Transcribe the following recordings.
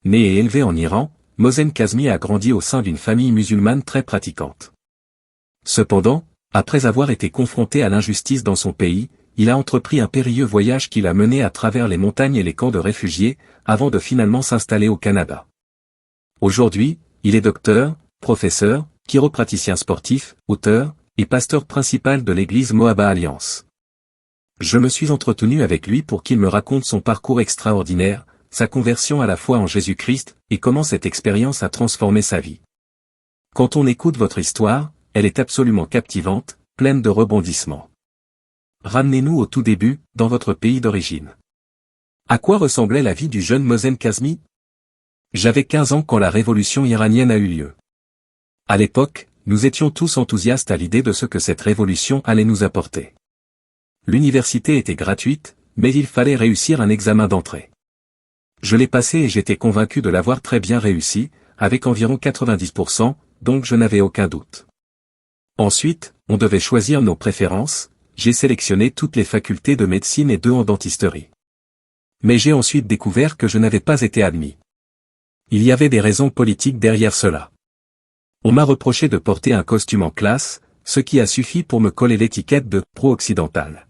Né et élevé en Iran, Mohsen Kazmi a grandi au sein d'une famille musulmane très pratiquante. Cependant, après avoir été confronté à l'injustice dans son pays, il a entrepris un périlleux voyage qui l'a mené à travers les montagnes et les camps de réfugiés, avant de finalement s'installer au Canada. Aujourd'hui, il est docteur, professeur, chiropraticien sportif, auteur, et pasteur principal de l'église Mohaba Alliance. Je me suis entretenu avec lui pour qu'il me raconte son parcours extraordinaire, sa conversion à la foi en Jésus-Christ, et comment cette expérience a transformé sa vie. Quand on écoute votre histoire, elle est absolument captivante, pleine de rebondissements. Ramenez-nous au tout début, dans votre pays d'origine. À quoi ressemblait la vie du jeune Mohsen Kazmi? J'avais 15 ans quand la révolution iranienne a eu lieu. À l'époque, nous étions tous enthousiastes à l'idée de ce que cette révolution allait nous apporter. L'université était gratuite, mais il fallait réussir un examen d'entrée. Je l'ai passé et j'étais convaincu de l'avoir très bien réussi, avec environ 90%, donc je n'avais aucun doute. Ensuite, on devait choisir nos préférences, j'ai sélectionné toutes les facultés de médecine et 2 en dentisterie. Mais j'ai ensuite découvert que je n'avais pas été admis. Il y avait des raisons politiques derrière cela. On m'a reproché de porter un costume en classe, ce qui a suffi pour me coller l'étiquette de « pro-occidental ».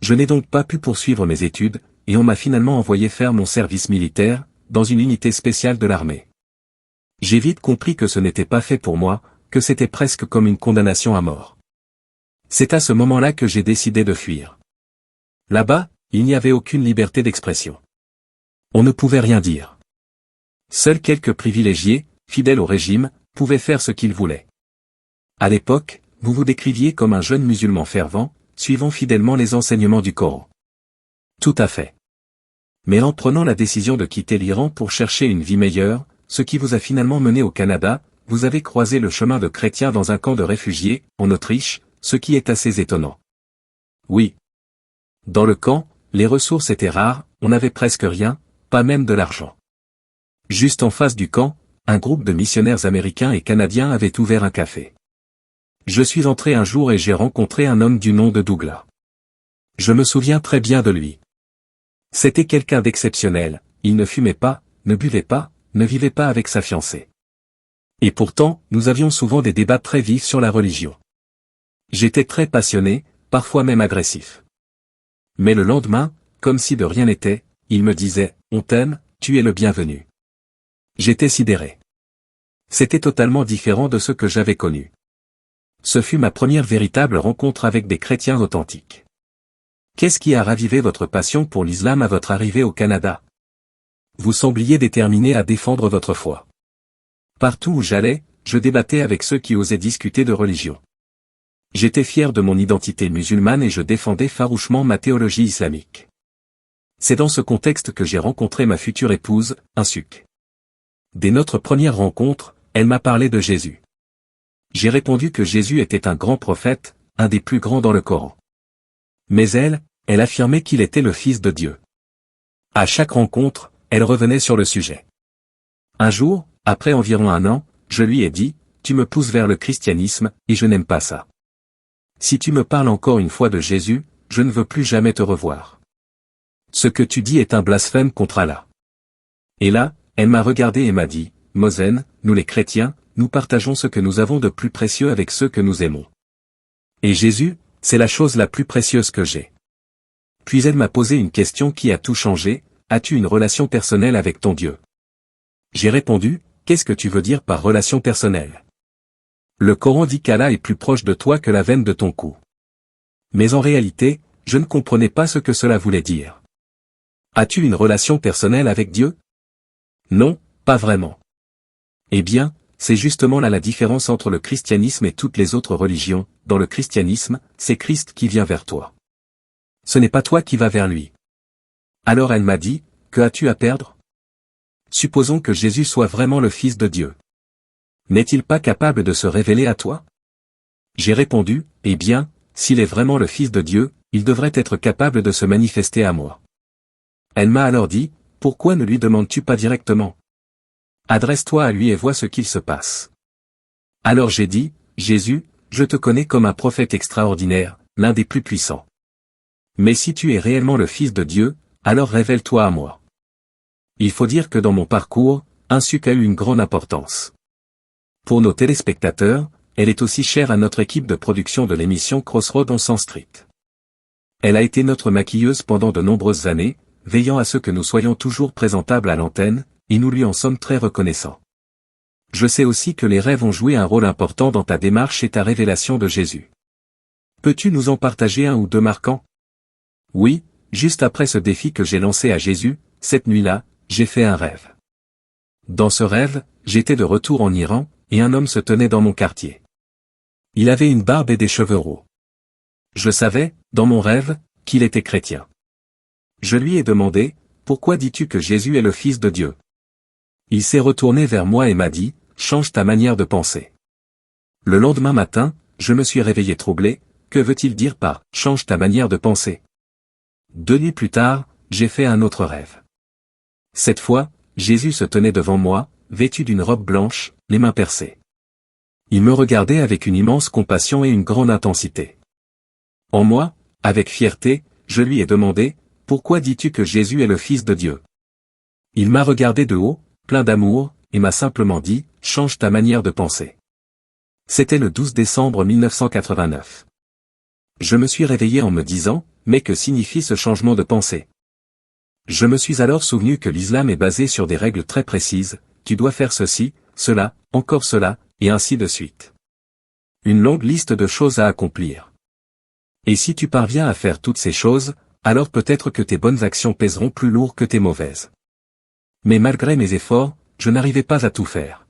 Je n'ai donc pas pu poursuivre mes études, et on m'a finalement envoyé faire mon service militaire, dans une unité spéciale de l'armée. J'ai vite compris que ce n'était pas fait pour moi, que c'était presque comme une condamnation à mort. C'est à ce moment-là que j'ai décidé de fuir. Là-bas, il n'y avait aucune liberté d'expression. On ne pouvait rien dire. Seuls quelques privilégiés, fidèles au régime, pouvaient faire ce qu'ils voulaient. À l'époque, vous vous décriviez comme un jeune musulman fervent, suivant fidèlement les enseignements du Coran. Tout à fait. Mais en prenant la décision de quitter l'Iran pour chercher une vie meilleure, ce qui vous a finalement mené au Canada, vous avez croisé le chemin de chrétiens dans un camp de réfugiés, en Autriche, ce qui est assez étonnant. Oui. Dans le camp, les ressources étaient rares, on n'avait presque rien, pas même de l'argent. Juste en face du camp, un groupe de missionnaires américains et canadiens avait ouvert un café. Je suis entré un jour et j'ai rencontré un homme du nom de Douglas. Je me souviens très bien de lui. C'était quelqu'un d'exceptionnel, il ne fumait pas, ne buvait pas, ne vivait pas avec sa fiancée. Et pourtant, nous avions souvent des débats très vifs sur la religion. J'étais très passionné, parfois même agressif. Mais le lendemain, comme si de rien n'était, il me disait « On t'aime, tu es le bienvenu ». J'étais sidéré. C'était totalement différent de ce que j'avais connu. Ce fut ma première véritable rencontre avec des chrétiens authentiques. Qu'est-ce qui a ravivé votre passion pour l'islam à votre arrivée au Canada? Vous sembliez déterminé à défendre votre foi. Partout où j'allais, je débattais avec ceux qui osaient discuter de religion. J'étais fier de mon identité musulmane et je défendais farouchement ma théologie islamique. C'est dans ce contexte que j'ai rencontré ma future épouse, Insuk. Dès notre première rencontre, elle m'a parlé de Jésus. J'ai répondu que Jésus était un grand prophète, un des plus grands dans le Coran. Mais elle affirmait qu'il était le Fils de Dieu. À chaque rencontre, elle revenait sur le sujet. Un jour, après environ 1 an, je lui ai dit, « Tu me pousses vers le christianisme, et je n'aime pas ça. Si tu me parles encore une fois de Jésus, je ne veux plus jamais te revoir. Ce que tu dis est un blasphème contre Allah. » Et là, elle m'a regardé et m'a dit, « Mohsen, nous les chrétiens, nous partageons ce que nous avons de plus précieux avec ceux que nous aimons. Et Jésus, c'est la chose la plus précieuse que j'ai. » Puis elle m'a posé une question qui a tout changé, « As-tu une relation personnelle avec ton Dieu ?» J'ai répondu, « Qu'est-ce que tu veux dire par relation personnelle ? Le Coran dit qu'Allah est plus proche de toi que la veine de ton cou. » Mais en réalité, je ne comprenais pas ce que cela voulait dire. « As-tu une relation personnelle avec Dieu ? » Non, pas vraiment. Eh bien, c'est justement là la différence entre le christianisme et toutes les autres religions. Dans le christianisme, c'est Christ qui vient vers toi. Ce n'est pas toi qui vas vers lui. Alors elle m'a dit, que as-tu à perdre ? Supposons que Jésus soit vraiment le Fils de Dieu. N'est-il pas capable de se révéler à toi ? J'ai répondu, eh bien, s'il est vraiment le Fils de Dieu, il devrait être capable de se manifester à moi. Elle m'a alors dit, pourquoi ne lui demandes-tu pas directement ? Adresse-toi à lui et vois ce qu'il se passe. Alors j'ai dit, Jésus, je te connais comme un prophète extraordinaire, l'un des plus puissants. Mais si tu es réellement le Fils de Dieu, alors révèle-toi à moi. Il faut dire que dans mon parcours, un sucre a eu une grande importance. Pour nos téléspectateurs, elle est aussi chère à notre équipe de production de l'émission Crossroad on Sand Street. Elle a été notre maquilleuse pendant de nombreuses années, veillant à ce que nous soyons toujours présentables à l'antenne, et nous lui en sommes très reconnaissants. Je sais aussi que les rêves ont joué un rôle important dans ta démarche et ta révélation de Jésus. Peux-tu nous en partager un ou deux marquants? Oui, juste après ce défi que j'ai lancé à Jésus, cette nuit-là, j'ai fait un rêve. Dans ce rêve, j'étais de retour en Iran, et un homme se tenait dans mon quartier. Il avait une barbe et des cheveux roux. Je savais, dans mon rêve, qu'il était chrétien. Je lui ai demandé, « Pourquoi dis-tu que Jésus est le Fils de Dieu ?» Il s'est retourné vers moi et m'a dit, « Change ta manière de penser. » Le lendemain matin, je me suis réveillé troublé, que veut-il dire par « change ta manière de penser » 2 nuits plus tard, j'ai fait un autre rêve. Cette fois, Jésus se tenait devant moi, vêtu d'une robe blanche, les mains percées. Il me regardait avec une immense compassion et une grande intensité. En moi, avec fierté, je lui ai demandé, « Pourquoi dis-tu que Jésus est le Fils de Dieu ?» Il m'a regardé de haut, plein d'amour, et m'a simplement dit, « Change ta manière de penser. » C'était le 12 décembre 1989. Je me suis réveillé en me disant, « Mais que signifie ce changement de pensée ?» Je me suis alors souvenu que l'islam est basé sur des règles très précises, tu dois faire ceci, cela, encore cela, et ainsi de suite. Une longue liste de choses à accomplir. Et si tu parviens à faire toutes ces choses, alors peut-être que tes bonnes actions pèseront plus lourd que tes mauvaises. Mais malgré mes efforts, je n'arrivais pas à tout faire.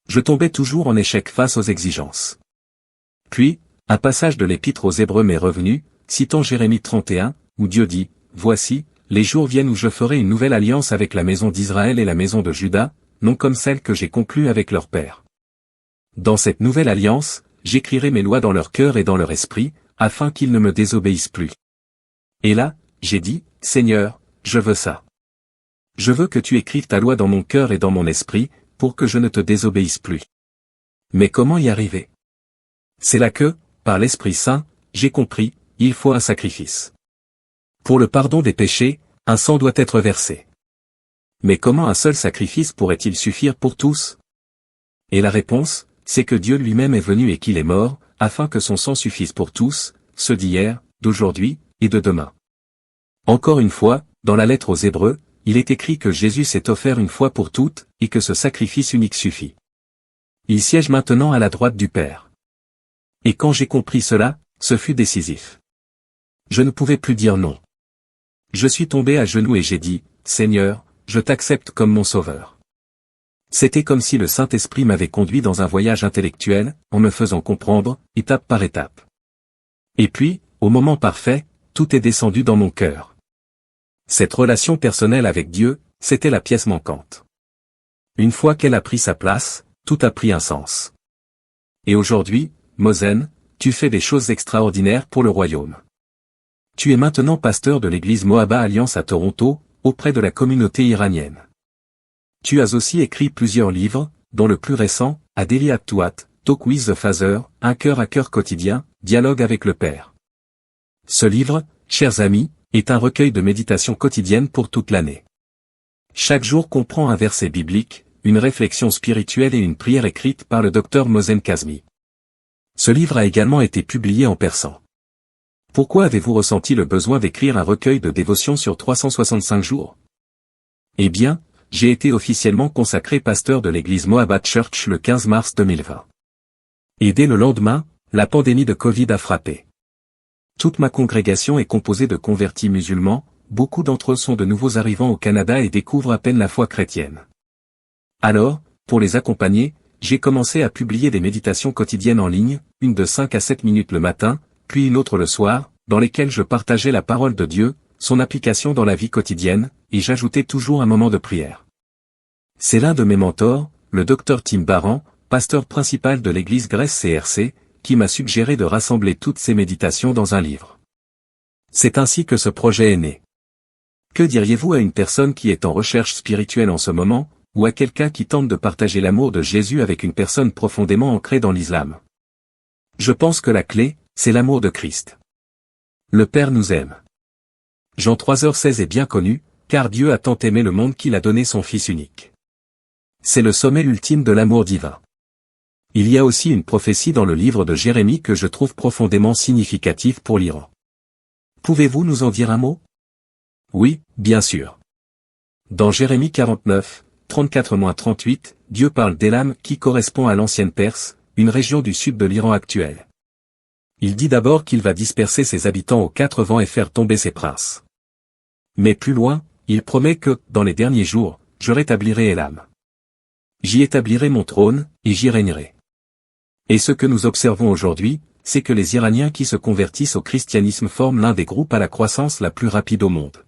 Je tombais toujours en échec face aux exigences. Puis, un passage de l'Épître aux Hébreux m'est revenu, citant Jérémie 31, où Dieu dit, « Voici, les jours viennent où je ferai une nouvelle alliance avec la maison d'Israël et la maison de Juda, non comme celle que j'ai conclue avec leur père. Dans cette nouvelle alliance, j'écrirai mes lois dans leur cœur et dans leur esprit, afin qu'ils ne me désobéissent plus. » Et là, j'ai dit, « Seigneur, je veux ça. Je veux que tu écrives ta loi dans mon cœur et dans mon esprit, pour que je ne te désobéisse plus. » Mais comment y arriver? C'est là que, par l'Esprit Saint, j'ai compris, il faut un sacrifice. Pour le pardon des péchés, un sang doit être versé. Mais comment un seul sacrifice pourrait-il suffire pour tous? Et la réponse, c'est que Dieu lui-même est venu et qu'il est mort, afin que son sang suffise pour tous, ceux d'hier, d'aujourd'hui, et de demain. Encore une fois, dans la lettre aux Hébreux, il est écrit que Jésus s'est offert une fois pour toutes, et que ce sacrifice unique suffit. Il siège maintenant à la droite du Père. Et quand j'ai compris cela, ce fut décisif. Je ne pouvais plus dire non. Je suis tombé à genoux et j'ai dit, « Seigneur, je t'accepte comme mon sauveur. » C'était comme si le Saint-Esprit m'avait conduit dans un voyage intellectuel, en me faisant comprendre, étape par étape. Et puis, au moment parfait, tout est descendu dans mon cœur. Cette relation personnelle avec Dieu, c'était la pièce manquante. Une fois qu'elle a pris sa place, tout a pris un sens. Et aujourd'hui, Mosen, tu fais des choses extraordinaires pour le royaume. Tu es maintenant pasteur de l'église Moaba Alliance à Toronto, auprès de la communauté iranienne. Tu as aussi écrit plusieurs livres, dont le plus récent, A Daily At, Talk with the Father, Un cœur à cœur quotidien, Dialogue avec le Père. Ce livre, chers amis, est un recueil de méditation quotidienne pour toute l'année. Chaque jour comprend un verset biblique, une réflexion spirituelle et une prière écrite par le Dr Mosen Kazmi. Ce livre a également été publié en persan. Pourquoi avez-vous ressenti le besoin d'écrire un recueil de dévotion sur 365 jours? Eh bien, j'ai été officiellement consacré pasteur de l'église Moabad Church le 15 mars 2020. Et dès le lendemain, la pandémie de Covid a frappé. Toute ma congrégation est composée de convertis musulmans, beaucoup d'entre eux sont de nouveaux arrivants au Canada et découvrent à peine la foi chrétienne. Alors, pour les accompagner, j'ai commencé à publier des méditations quotidiennes en ligne, une de 5 à 7 minutes le matin, puis une autre le soir, dans lesquelles je partageais la parole de Dieu, son application dans la vie quotidienne, et j'ajoutais toujours un moment de prière. C'est l'un de mes mentors, le Dr Tim Barran, pasteur principal de l'église Grace CRC, qui m'a suggéré de rassembler toutes ces méditations dans un livre. C'est ainsi que ce projet est né. Que diriez-vous à une personne qui est en recherche spirituelle en ce moment, ou à quelqu'un qui tente de partager l'amour de Jésus avec une personne profondément ancrée dans l'islam? Je pense que la clé, c'est l'amour de Christ. Le Père nous aime. Jean 3h16 est bien connu, car Dieu a tant aimé le monde qu'il a donné son Fils unique. C'est le sommet ultime de l'amour divin. Il y a aussi une prophétie dans le livre de Jérémie que je trouve profondément significative pour l'Iran. Pouvez-vous nous en dire un mot? Oui, bien sûr. Dans Jérémie 49, 34-38, Dieu parle d'Élam qui correspond à l'ancienne Perse, une région du sud de l'Iran actuel. Il dit d'abord qu'il va disperser ses habitants aux quatre vents et faire tomber ses princes. Mais plus loin, il promet que, dans les derniers jours, je rétablirai Élam. J'y établirai mon trône, et j'y régnerai. Et ce que nous observons aujourd'hui, c'est que les Iraniens qui se convertissent au christianisme forment l'un des groupes à la croissance la plus rapide au monde.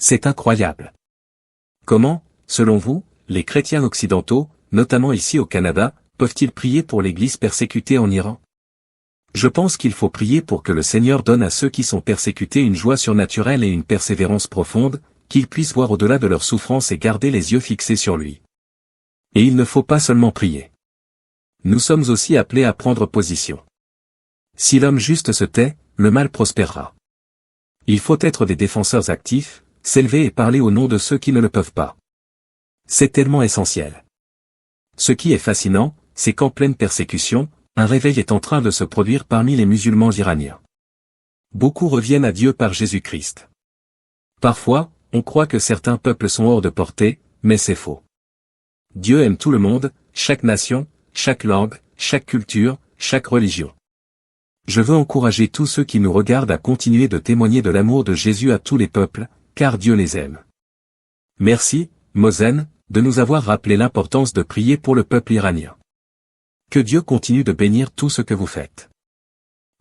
C'est incroyable. Comment, selon vous, les chrétiens occidentaux, notamment ici au Canada, peuvent-ils prier pour l'Église persécutée en Iran? Je pense qu'il faut prier pour que le Seigneur donne à ceux qui sont persécutés une joie surnaturelle et une persévérance profonde, qu'ils puissent voir au-delà de leur souffrance et garder les yeux fixés sur lui. Et il ne faut pas seulement prier. Nous sommes aussi appelés à prendre position. Si l'homme juste se tait, le mal prospérera. Il faut être des défenseurs actifs, s'élever et parler au nom de ceux qui ne le peuvent pas. C'est tellement essentiel. Ce qui est fascinant, c'est qu'en pleine persécution, un réveil est en train de se produire parmi les musulmans iraniens. Beaucoup reviennent à Dieu par Jésus-Christ. Parfois, on croit que certains peuples sont hors de portée, mais c'est faux. Dieu aime tout le monde, chaque nation, chaque langue, chaque culture, chaque religion. Je veux encourager tous ceux qui nous regardent à continuer de témoigner de l'amour de Jésus à tous les peuples, car Dieu les aime. Merci, Mosen, de nous avoir rappelé l'importance de prier pour le peuple iranien. Que Dieu continue de bénir tout ce que vous faites.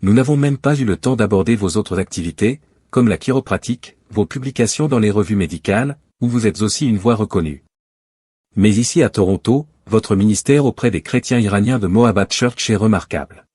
Nous n'avons même pas eu le temps d'aborder vos autres activités, comme la chiropratique, vos publications dans les revues médicales, où vous êtes aussi une voix reconnue. Mais ici à Toronto, votre ministère auprès des chrétiens iraniens de Mohabbat Church est remarquable.